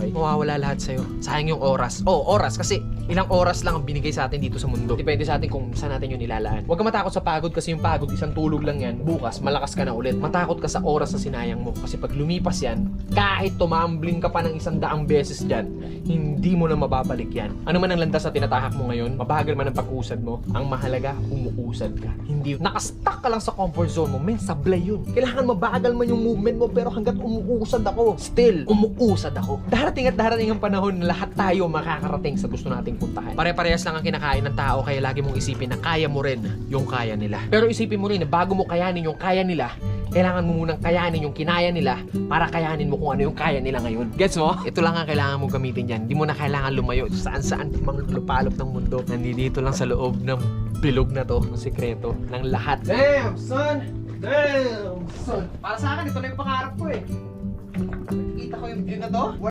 okay? Mawawala lahat sa'yo. Sayang yung oras. Oras kasi ilang oras lang ang binigay sa atin dito sa mundo. Depende sa atin kung saan natin yun nilalaan. Huwag ka matakot sa pagod kasi yung pagod, isang tulog lang yan. Bukas, malakas ka na ulit. Matakot ka sa oras na sinayang mo. Kasi pag lumipas yan, kahit tumambling ka pa ng 100 beses dyan, hindi mo na mababalik yan. Ano man ang landas na tinatahak mo ngayon, mabagal man ang pag-usad mo, ang mahalaga, umuusad ka. Hindi, nakastuck ka lang sa comfort zone mo, men, sablay yun. Kailangan mabagal man yung movement mo, pero hanggat umuusad ako, still, umuusad ako. Darating at darating ang panahon na lahat tayo makakarating sa gusto nating puntahan. Pare-parehas lang ang kinakain ng tao, kaya lagi mong isipin na kaya mo rin yung kaya nila. Pero isipin mo rin na bago mo kayanin yung kaya nila, kailangan mo munang kayanin yung kinaya nila para kayanin mo kung ano yung kaya nila ngayon. Gets mo? Ito lang ang kailangan mong gamitin dyan. Hindi mo na kailangan lumayo saan-saan mga lupalop ng mundo. Nandito lang sa loob ng bilog na to, ng sikreto ng lahat. Damn, son! Damn, son! Para sa akin, ito na yung pangarap ko eh. Nakikita ko yung view na to.